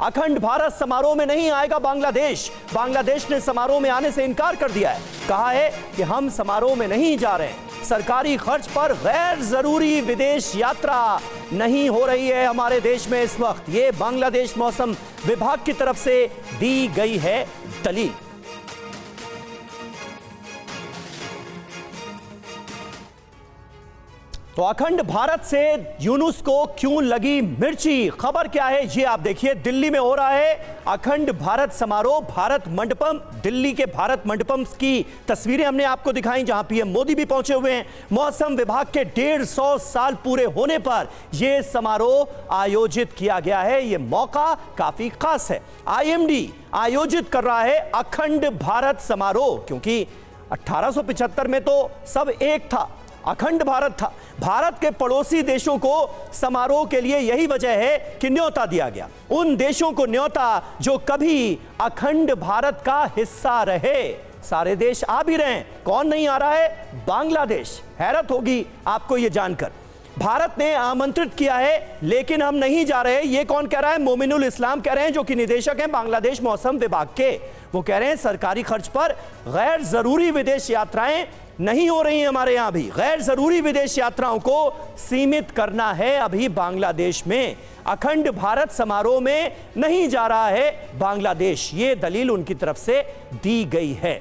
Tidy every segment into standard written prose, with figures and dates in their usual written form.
अखंड भारत समारोह में नहीं आएगा बांग्लादेश। बांग्लादेश ने समारोह में आने से इनकार कर दिया है, कहा है कि हम समारोह में नहीं जा रहे हैं। सरकारी खर्च पर गैर जरूरी विदेश यात्रा नहीं हो रही है हमारे देश में इस वक्त। ये बांग्लादेश मौसम विभाग की तरफ से दी गई है दलील। तो अखंड भारत से यूनुस को क्यों लगी मिर्ची, खबर क्या है ये आप देखिए। दिल्ली में हो रहा है अखंड भारत समारोह, भारत मंडपम, दिल्ली के भारत मंडपम की तस्वीरें हमने आपको दिखाई, जहां पीएम मोदी भी पहुंचे हुए हैं। मौसम विभाग के 150 साल पूरे होने पर यह समारोह आयोजित किया गया है। यह मौका काफी खास है। आईएमडी आयोजित कर रहा है अखंड भारत समारोह, क्योंकि 1875 में तो सब एक था, अखंड भारत था। भारत के पड़ोसी देशों को समारोह के लिए यही वजह है कि न्योता दिया गया, उन देशों को न्योता जो कभी अखंड भारत का हिस्सा रहे। सारे देश आ भी रहे हैं, कौन नहीं आ रहा है? बांग्लादेश। हैरत होगी आपको यह जानकर। भारत ने आमंत्रित किया है लेकिन हम नहीं जा रहे। ये कौन कह रहा है? मोमिनुल इस्लाम कह रहे हैं, जो कि निदेशक हैं बांग्लादेश मौसम विभाग के। वो कह रहे हैं सरकारी खर्च पर गैर जरूरी विदेश यात्राएं नहीं हो रही हैं हमारे यहां भी। गैर जरूरी विदेश यात्राओं को सीमित करना है अभी बांग्लादेश में। अखंड भारत समारोह में नहीं जा रहा है बांग्लादेश, ये दलील उनकी तरफ से दी गई है।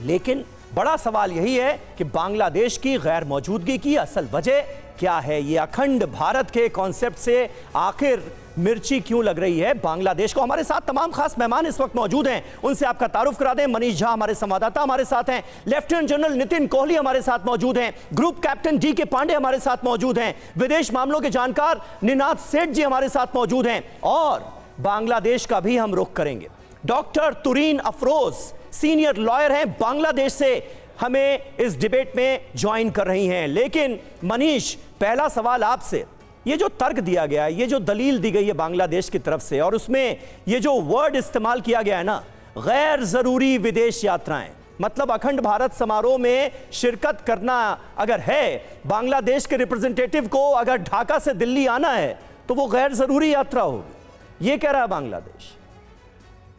लेकिन बड़ा सवाल यही है कि बांग्लादेश की गैर मौजूदगी की असल वजह क्या है? ये अखंड भारत के कॉन्सेप्ट से आखिर मिर्ची क्यों लग रही है बांग्लादेश को? हमारे साथ तमाम खास मेहमान इस वक्त मौजूद हैं, उनसे आपका तारुफ करा दें। मनीष झा हमारे संवाददाता हमारे साथ हैं, लेफ्टिनेंट जनरल नितिन कोहली हमारे साथ मौजूद हैं, ग्रुप कैप्टन डी के पांडे हमारे साथ मौजूद हैं, विदेश मामलों के जानकार निनाद सेठ जी हमारे साथ मौजूद हैं, और बांग्लादेश का भी हम रुख करेंगे। डॉक्टर तुरीन अफरोज सीनियर लॉयर हैं, बांग्लादेश से हमें इस डिबेट में ज्वाइन कर रही हैं। लेकिन मनीष, पहला सवाल आपसे, ये जो तर्क दिया गया है, ये जो दलील दी गई है बांग्लादेश की तरफ से, और उसमें ये जो वर्ड इस्तेमाल किया गया है ना, गैर जरूरी विदेश यात्राएं, मतलब अखंड भारत समारोह में शिरकत करना अगर है, बांग्लादेश के रिप्रेजेंटेटिव को अगर ढाका से दिल्ली आना है तो वो गैर जरूरी यात्रा होगी, ये कह रहा है बांग्लादेश।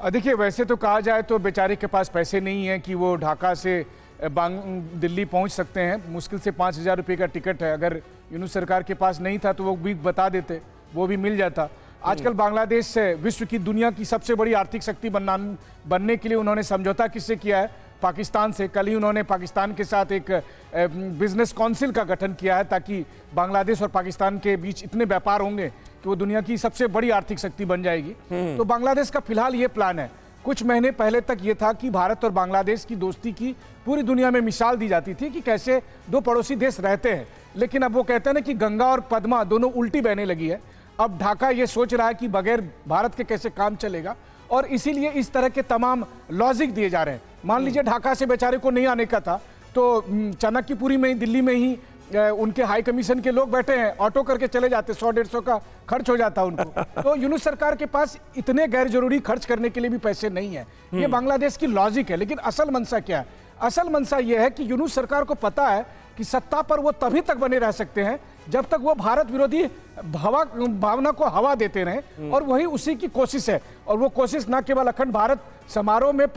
देखिए, वैसे तो कहा जाए तो बेचारे के पास पैसे नहीं है कि वो ढाका से दिल्ली पहुंच सकते हैं। मुश्किल से 5,000 रुपये का टिकट है। अगर यूनुस सरकार के पास नहीं था तो वो भी बता देते, वो भी मिल जाता। आजकल बांग्लादेश से विश्व की, दुनिया की सबसे बड़ी आर्थिक शक्ति बनने के लिए उन्होंने समझौता किससे किया है? पाकिस्तान से। कल ही उन्होंने पाकिस्तान के साथ एक बिजनेस काउंसिल का गठन किया है, ताकि बांग्लादेश और पाकिस्तान के बीच इतने व्यापार होंगे कि वो दुनिया की सबसे बड़ी आर्थिक शक्ति बन जाएगी। तो बांग्लादेश का फिलहाल ये प्लान है। कुछ महीने पहले तक ये था कि भारत और बांग्लादेश की दोस्ती की पूरी दुनिया में मिसाल दी जाती थी कि कैसे दो पड़ोसी देश रहते हैं। लेकिन अब वो कहते हैं ना कि गंगा और पद्मा दोनों उल्टी बहने लगी है। अब ढाका ये सोच रहा है कि बगैर भारत के कैसे काम चलेगा, और इसीलिए इस तरह के तमाम लॉजिक दिए जा रहे हैं। मान लीजिए ढाका से बेचारे को नहीं आने का था, तो चाणक्यपुरी में ही, दिल्ली में ही उनके हाई कमीशन के लोग बैठे हैं, ऑटो करके चले जाते, 100-150 का खर्च हो जाता उनको। तो यूनुस सरकार के पास इतने गैर जरूरी खर्च करने के लिए भी पैसे नहीं है। ये बांग्लादेश की लॉजिक है। लेकिन असल मंशा क्या है? असल मंशा ये है कि यूनुस सरकार को पता है कि सत्ता पर वो तभी तक बने रह सकते हैं जब तक वो भारत विरोधी भावना को हवा देते रहें, और वही उसी की कोशिश है। और वो कोशिश न केवल अखंड भारत समारोह में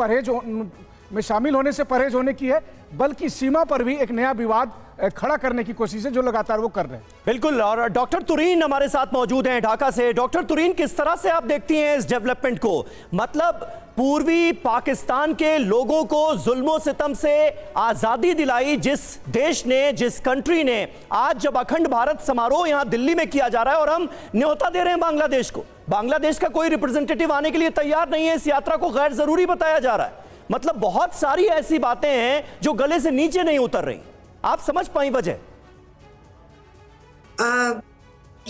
में शामिल होने से परहेज होने की है, बल्कि सीमा पर भी एक नया विवाद खड़ा करने की कोशिश है, जो लगातार वो कर रहे हैं। बिल्कुल। और डॉक्टर तुरीन हमारे साथ मौजूद हैं ढाका से। डॉक्टर तुरीन, किस तरह से आप देखती हैं इस डेवलपमेंट को? मतलब पूर्वी पाकिस्तान के लोगों को जुल्मों सितम से आजादी दिलाई जिस देश ने, जिस कंट्री ने, आज जब अखंड भारत समारोह यहां दिल्ली में किया जा रहा है और हम न्योता दे रहे हैं बांग्लादेश को, बांग्लादेश का कोई रिप्रेजेंटेटिव आने के लिए तैयार नहीं है, इस यात्रा को गैर जरूरी बताया जा रहा है। मतलब बहुत सारी ऐसी बातें हैं जो गले से नीचे नहीं उतर रही। आप समझ पाई वजह?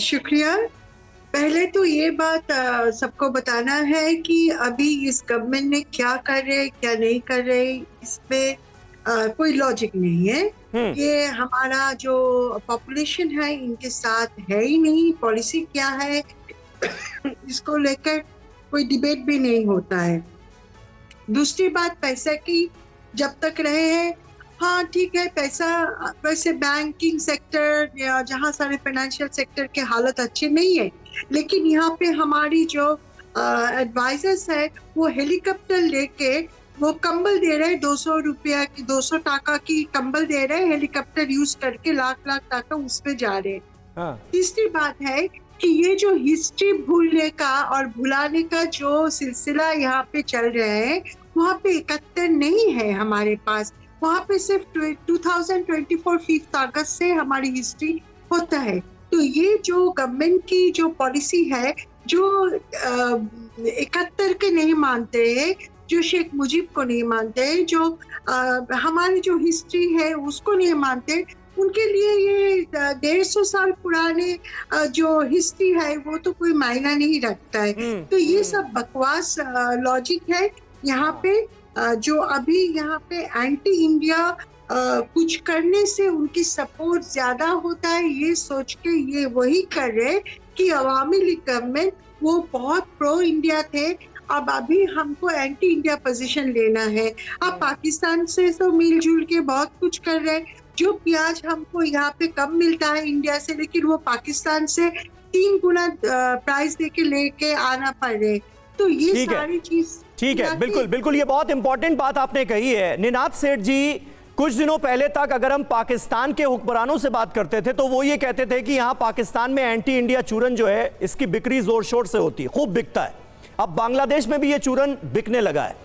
शुक्रिया। पहले तो ये बात सबको बताना है कि अभी इस गवर्नमेंट ने क्या कर रहे, क्या नहीं कर रहे, इसमें कोई लॉजिक नहीं है। ये हमारा जो पॉपुलेशन है इनके साथ है ही नहीं। पॉलिसी क्या है इसको लेकर कोई डिबेट भी नहीं होता है। दूसरी बात, पैसा की जब तक रहे हैं, हाँ ठीक है, पैसा वैसे बैंकिंग सेक्टर या जहाँ सारे फाइनेंशियल सेक्टर के हालत अच्छे नहीं है, लेकिन यहाँ पे हमारी जो एडवाइजर्स है वो हेलीकॉप्टर लेके वो कंबल दे रहे हैं, 200 रुपया की 200 टाका की कंबल दे रहे हैं, हेलीकॉप्टर यूज करके लाख लाख टाका उसमें जा रहे हैं। हाँ। तीसरी बात है कि ये जो हिस्ट्री भूलने का और भुलाने का जो सिलसिला यहाँ पे चल रहा है, वहाँ पे 71 नहीं है हमारे पास, वहाँ पे सिर्फ 2024 5 अगस्त से हमारी हिस्ट्री होता है। तो ये जो गवर्नमेंट की जो पॉलिसी है, जो 71 के नहीं मानते हैं, जो शेख मुजीब को नहीं मानते हैं, जो हमारी जो हिस्ट्री है उसको नहीं मानते, उनके लिए ये 150 साल पुराने जो हिस्ट्री है वो तो कोई मायना नहीं रखता है। तो ये सब बकवास लॉजिक है यहाँ पे। जो अभी यहाँ पे एंटी इंडिया कुछ करने से उनकी सपोर्ट ज्यादा होता है, ये सोच के ये वही कर रहे कि अवामी लीग गवर्नमेंट वो बहुत प्रो इंडिया थे, अब अभी हमको एंटी इंडिया पोजीशन लेना है। अब पाकिस्तान से तो मिलजुल के बहुत कुछ कर रहे हैं, जो प्याज हमको यहाँ पे कम मिलता है इंडिया से, लेकिन वो पाकिस्तान से 3 गुना प्राइस देके लेके आना पड़ रहे। तो ये सारी चीज ठीक है, बिल्कुल बिल्कुल, ये बहुत इंपॉर्टेंट बात आपने कही है। निनाद सेठ जी, कुछ दिनों पहले तक अगर हम पाकिस्तान के हुक्मरानों से बात करते थे तो वो ये कहते थे कि यहाँ पाकिस्तान में एंटी इंडिया चूरन जो है इसकी बिक्री जोर शोर से होती है, खूब बिकता है। अब बांग्लादेश में भी ये चूरन बिकने लगा है।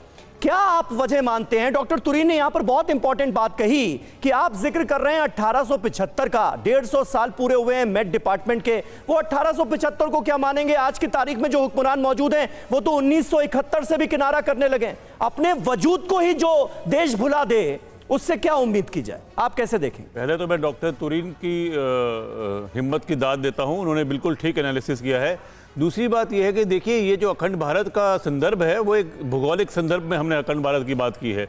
क्या आप वजह मानते हैं? डॉक्टर तुरीन ने यहां पर बहुत इंपॉर्टेंट बात कही कि आप जिक्र कर रहे हैं 1875 का, 150 साल पूरे हुए हैं मेट डिपार्टमेंट के। वो 1875 को क्या मानेंगे? आज की तारीख में जो हुक्मरान मौजूद हैं वो तो 1971 से भी किनारा करने लगे। अपने वजूद को ही जो देश भुला दे, उससे क्या उम्मीद की जाए? आप कैसे देखें? पहले तो मैं डॉक्टर तुरीन की हिम्मत की दाद देता हूं, उन्होंने बिल्कुल ठीक एनालिसिस किया है। दूसरी बात यह है कि देखिए, ये जो अखंड भारत का संदर्भ है वो एक भौगोलिक संदर्भ में हमने अखंड भारत की बात की है।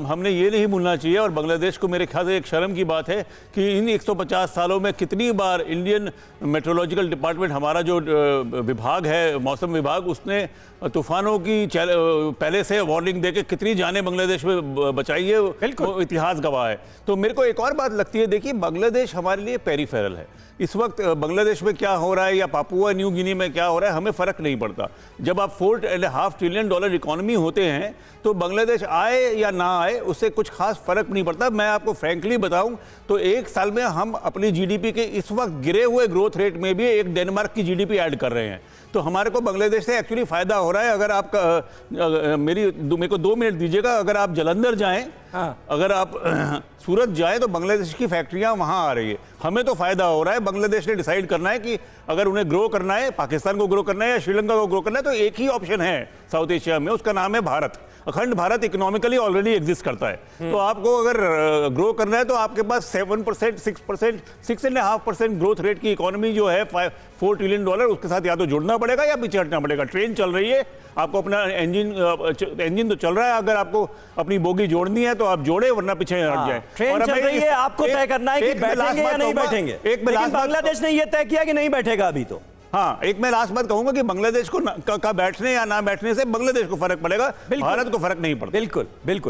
हमने ये नहीं भूलना चाहिए, और बांग्लादेश को मेरे ख्याल से एक शर्म की बात है कि इन 150 सालों में कितनी बार इंडियन मेट्रोलॉजिकल डिपार्टमेंट, हमारा जो विभाग है, मौसम विभाग, उसने तूफानों की पहले से वार्निंग देके कितनी जानें बांग्लादेश में बचाई है, वो इतिहास गवाह है। तो मेरे को एक और बात लगती है, देखिए बांग्लादेश हमारे लिए पेरिफेरल है। इस वक्त बांग्लादेश में क्या हो रहा है या पापुआ न्यू गिनी में क्या हो रहा है, हमें फ़र्क नहीं पड़ता। जब आप $4.5 ट्रिलियन इकोनॉमी होते हैं तो बांग्लादेश आए या ना आए उससे कुछ खास फ़र्क नहीं पड़ता। मैं आपको फ्रैंकली बताऊं तो एक साल में हम अपनी जीडीपी के इस वक्त गिरे हुए ग्रोथ रेट में भी एक डेनमार्क की जीडीपी ऐड कर रहे हैं। तो हमारे को बांग्लादेश से एक्चुअली फ़ायदा हो रहा है। अगर आप मेरे को 2 मिनट दीजिएगा, अगर आप जलंधर जाएं, अगर आप सूरत जाएं तो बांग्लादेश की फैक्ट्रियां वहां आ रही है, हमें तो फ़ायदा हो रहा है। बांग्लादेश ने डिसाइड करना है कि अगर उन्हें ग्रो करना है, पाकिस्तान को ग्रो करना है या श्रीलंका को ग्रो करना है, तो एक ही ऑप्शन है साउथ एशिया में, उसका नाम है भारत। अखंड भारत इकोनॉमिकली ऑलरेडी एग्जिस्ट करता है। तो आपको अगर ग्रो करना है तो आपके पास 7%, 6%, 6.5% ग्रोथ रेट की इकोनॉमी जो है $4 ट्रिलियन, उसके साथ या तो जुड़ना पड़ेगा या पीछे हटना पड़ेगा। ट्रेन चल रही है, आपको अपना इंजन तो चल रहा है, अगर आपको अपनी बोगी जोड़नी है तो आप जोड़े, वरना पीछे हट जाए। ट्रेन चल रही है, आपको तय करना है कि बैठेंगे या नहीं बैठेंगे। लेकिन बांग्लादेश ने यह तय किया कि नहीं बैठेगा अभी तो। हाँ, एक मैं लास्ट बात कहूंगा कि बांग्लादेश को का बैठने या ना बैठने से बांग्लादेश को फर्क पड़ेगा, भारत को फर्क नहीं पड़ता। बिल्कुल बिल्कुल।